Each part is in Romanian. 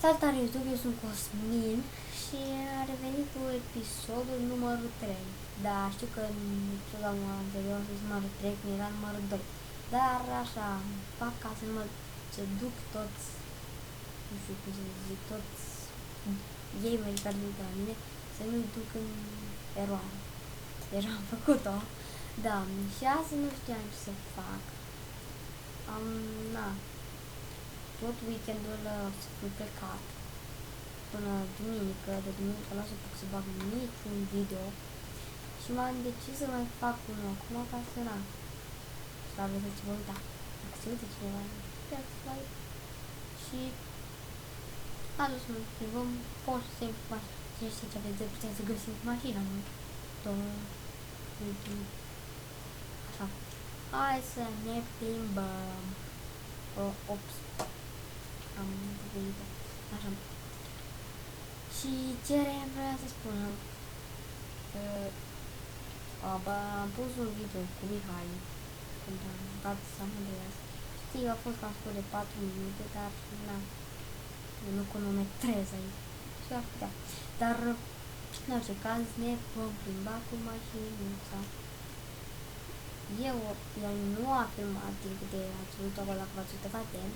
Salutare YouTube, eu sunt Cosmin și a revenit cu episodul numărul 3. Da, știu că în episodul anterior a fost numărul 3, când era numărul 2. Dar așa, fac ca să nu mă să duc toți, nu știu cum să zic, toți gamerii care duc la mine, să nu-i duc în eroare. Deja am făcut-o. Da, și astăzi nu știam ce să fac. Tot weekendul să fiu plecat până duminică, de duminică nu o să pot să bag niciun video și m-am decis să mai fac unul acum ca să să aveți să vă uita. Dacă se uite cineva, și a dus să filmăm, pot să știu ce aveți de putea să găsim mașina, nu? Așa. Hai să ne plimbăm. Ops. Am venit. Așa. Și ce vreau să spun? Am pus un video cu Mihai când am dat San Andreas. Știi, a fost cam scurt de 4 minute, dar nu cronometrez aici. Și ar putea. Dar, în orice caz, ne vom plimba cu mașinuța. El nu a filmat din câte ați văzut acolo dacă v-ați uitat atent,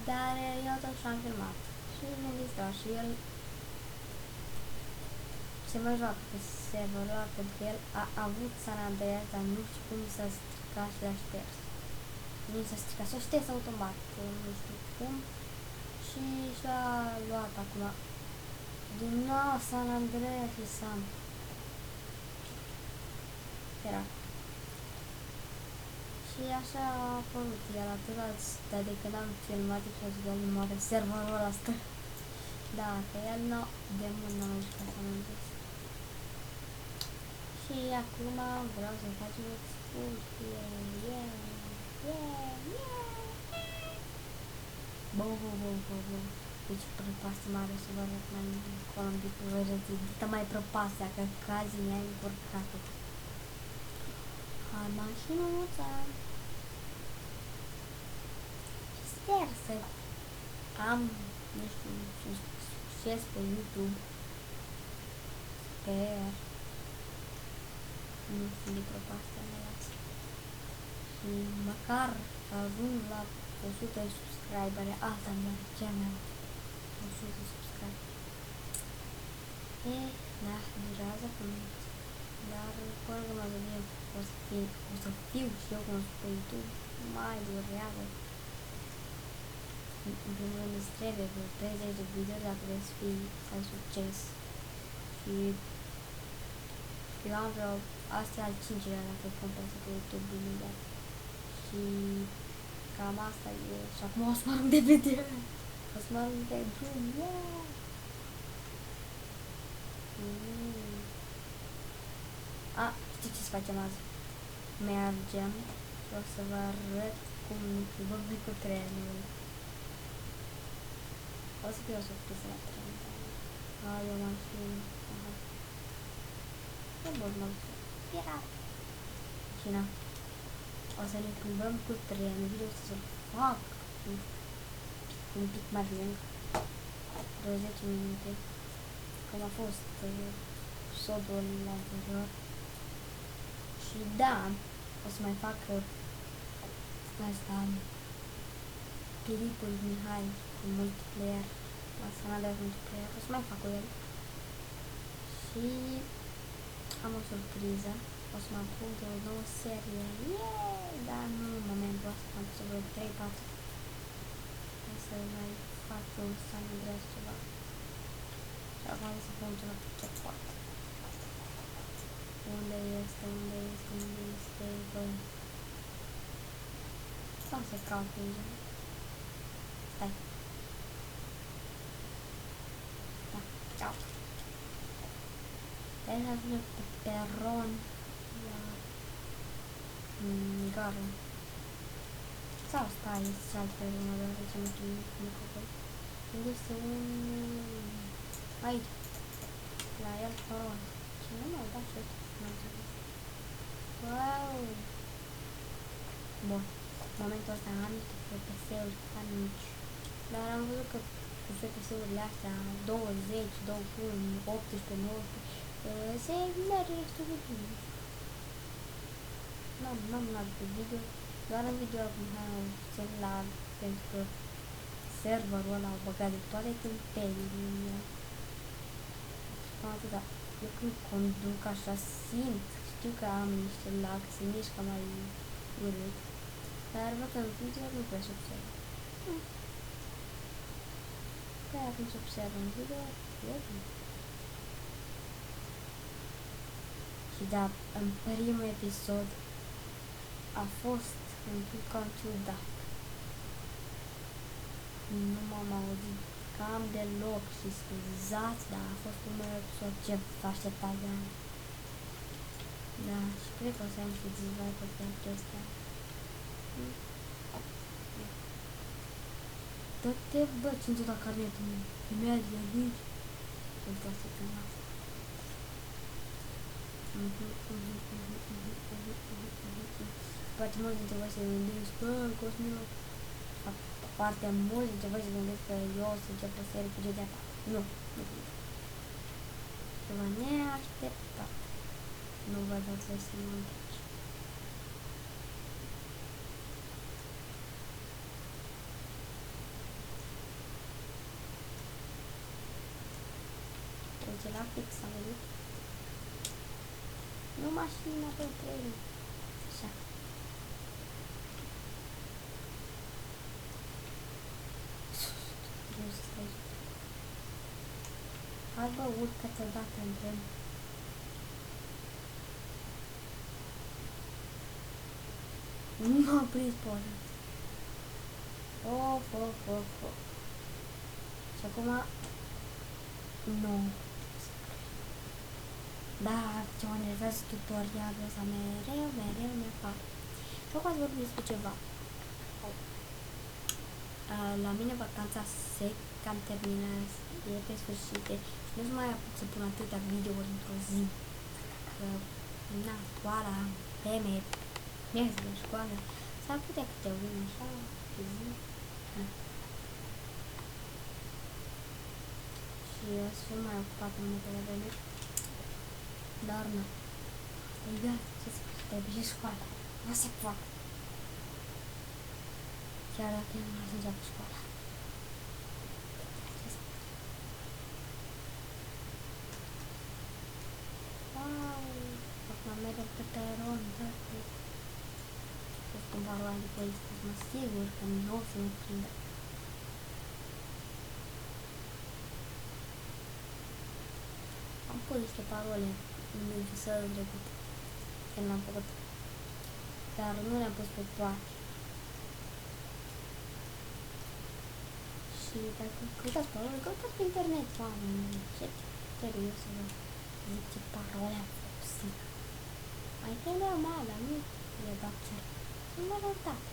dar eu totuși am filmat și ne-am distrat și el se mai joacă pe serverul ăla pentru că el a avut San Andreas, dar nu știu cum s-a stricat și l-a șters. Nu s-a stricat, s-a șters automat, nu știu cum, și și-a luat acum din nou San Andreas și Sam. Era. Și așa a apărut, iar atâta dar de când am filmat episodul el moare serverul ăla stă. Da, că el de mult n-am jucat să am zis. Și acum vreau să facem excursie. Bă. Deci prăpastie mare să vă arăt mai încolo un pic, vă arăt mai prăpastia, că cazii mi-ai încurcate. Hai mașinuța! Sper să am, nu știu, succes pe YouTube. Sper. Nu știu de prăpastia mea. Și măcar să ajung la 100 subscribere, asta mi-ar cea mea. 100 subscribere. Da, durează până. Dar până când mă gândim o să fiu și eu cunoscut pe YouTube, mai durează. În primul rând îți trebuie vreo 30 de video dacă vrei să ai succes. Și eu am vreo, astea al 5-lea dacă îi compensă pe YouTube imediat. Și cam asta e. Și acum o să mă arunc de video. O să mă arunc de drum. Știi ce să facem azi? Mergem și o să vă arăt cum plimbăm cu trenul. O să fie o surpriză la tren. Ai o mașină. E bun, mă duc. Pirat. Și o să ne plimbăm cu trenul. Video o să fac un pic mai lung. Vreo 10 minute. Cum a fost episodul anterior. Și da, o să mai fac asta clipul Mihai cu multiplayer, la San Andreas multiplayer, o să mai fac cu el. Și am o surpriză, o să mă apuc de o nouă serie, dar nu în momentul ăsta, am să vreo 3-4. O să mai fac un San Andreas ceva. Și acum să pun ceva pe checkpoint. Unde este, bă. Sau să caut pe aici. Stai. Da, ceau. Hai să ajungem pe peron la gară. Sau stai, este alt peron, dar aici nu știu microfon. Unde este un... aici. La el peron. Și nu m-au dat și wow! Bun, în momentul ăsta am niște PPS-uri ca mici, dar am văzut că cu FPS-urile astea 20, 21, 18, 19 se merge destul de bine. N-am luat pe video, doar în video puțin la pentru că serverul ăla au băgat de toate tâmpenile în el. Cam atâta. Eu când conduc așa simt, știu că am niște lag, se mișcă mai urât, dar văd că în video nu prea se observă. Păi atunci se observă în video, e bine. Și da, în primul episod a fost un pic cam ciudat. Nu m-am auzit cam deloc și scuzați, dar a fost un episod ce vă așteptați de ani. Da, și cred că o să am și dislike-uri pe acestea. Dă-te, bă, țin-ți la carnetul meu. Filmează aici. Pentru asta e când asta. Poate mulți dintre voi se gândesc, bă, Cosmino, foarte mulți dintre voi se gândesc că eu o să încep o serie cu GTA 4. Nu. Ceva neașteptat. Nu vă dați voi să mă întreci. Trece la fix, am văzut. Nu mașina pe tren. Așa. Hai bă, urcă-te odată în tren. Nu m-a prins poza. Of. Și acum... Nu. Da, ce mă enervează tutorialul ăsta, mereu mi-apar. Și acum ați vorbit despre ceva. La mine vacanța se cam termină, e pe sfârșit și nu mai apuc să pun atâtea videouri într-o zi. Că, na, școala, teme, mers de școală, s-ar putea câte unul așa, pe zi. Și o să fiu mai ocupat în multe vreme. Dar nu. E gata, ce să faci, trebuie și școala. Nu se poate. Chiar dacă nu ajungea pe școala. Wow! Acum mereu pe peron, da? Să spun parola de poliție, mă sigur că nu o să ne prindă. Am pus niște parole în episodul trecut, când l-am făcut, dar nu le-am pus pe toate. Și dacă căutați parole, căutați pe internet, oameni, ce trebuie să vă zic ce parole am folosit. Mai e normal, dar nu le dau chiar. Sunt majoritate.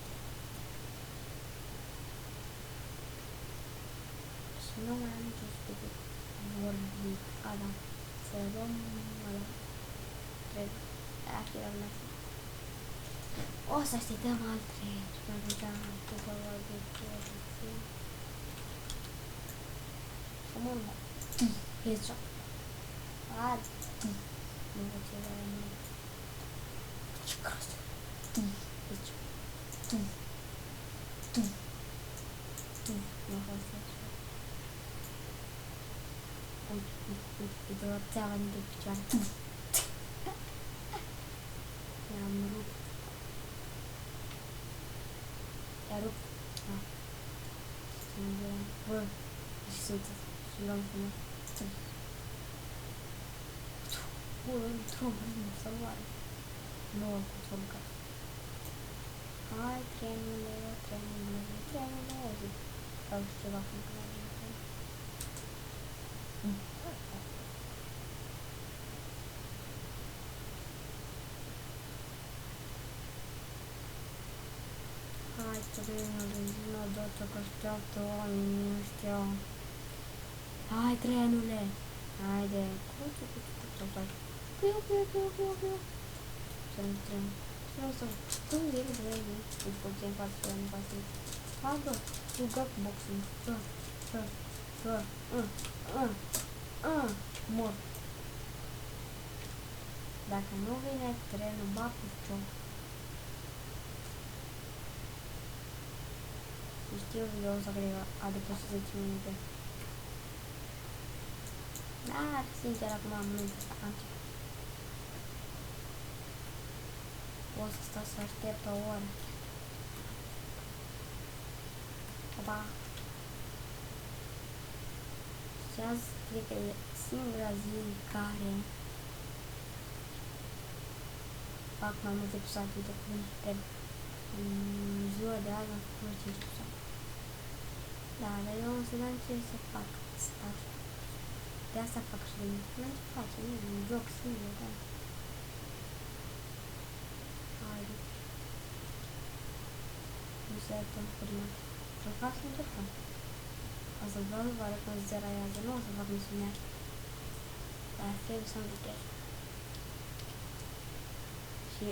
Și nu mai am nicio stupid vorbit. Da. Să luăm ăla. Trebuie. Achila mea. O să așteptăm alt tren. Și mai vedea după vorbit. Come on. Headshot. Nu văd ce vrea mine. Ce crasă. Headshot. Nu a fost așa. Uite o țeavă dintre picioare. I-am rupt. I-a rupt. Bă, și să-ți luăm frumos. Bă, într-o salvare. Nu am cum să mâncat. Hai, trenule, zic. Sau ceva cum că mai bine. Hai, trenule, zi-mă odată că așteaptă oamenii ăștia. Hai, trenule! Haide! Piu! Să-mi tren. Cum vine de el? Cu puțin față, nu față. Hai, bă! Tu găt boxing. Bă! Mor. Dacă nu vine trenul, ba picior. Știu videoul ăsta care a depășit 10 minute. Dar, sincer, acum am momentul ăsta am ceva. O să stau să aștept o oră. Opa! Și azi cred că e singura zi în care fac mai multe episoade de cuvânt pe în ziua de azi am făcut 5 episoade. Da, dar eu o să dau ce să fac. De asta fac și de mine. Nu ce face, nu, un joc singur, da. Haide. Nu se uităm primat. Să fac să încercăm. O să vă vă că zeraiază, nu o să fac misiunea. Dar trebuie să-mi vitez. Și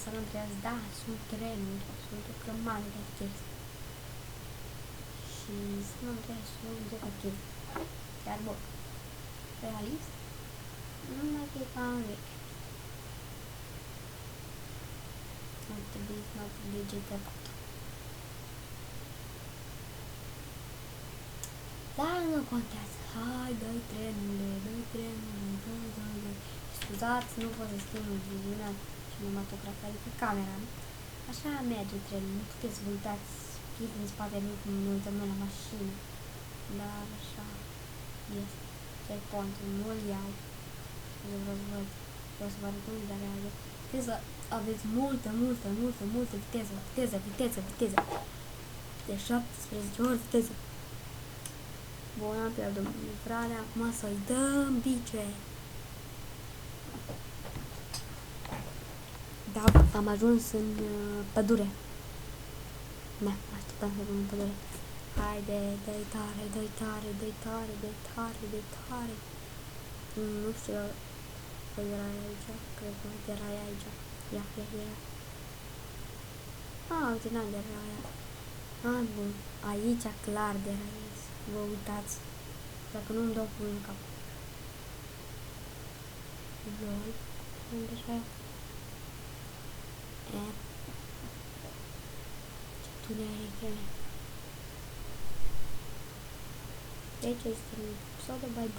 să nu întreați, da, sunt trenuri, sunt o grămadă de chestii. Și să nu întreați, sunt de la chestii. Chiar bun. Realist? Numai că e cam vechi. Ar trebui GTA 4. Dar nu contează. Hai, dă-i trenule, dă-i trenule, dă-i. Scuzați, nu pot să schimb viziunea cinematografă, adică camera. Așa merge trenul, nu puteți să vă uitați chip în spatele lui cum ne uităm noi la mașină. Dar așa este. Checkpoint-ul, nu-l iau. Vreau să vă arăt unde realizează. Viteză, aveți multă viteză. De 17 ori viteză. Bun, am pierdut livrarea, acum să-i dăm bice. Da, am ajuns în pădure. Da, așteptam să ajung în pădure. Haide, dă-i tare. Nu știu că erai aici, cred că erai aici. Ia. Uite, n-am de aia. Bun, aici clar de raiez. Vă uitați, dacă nu-mi dau cu în cap. Lol, unde așa? Ce tuneric. Deci este episodul, bye bye.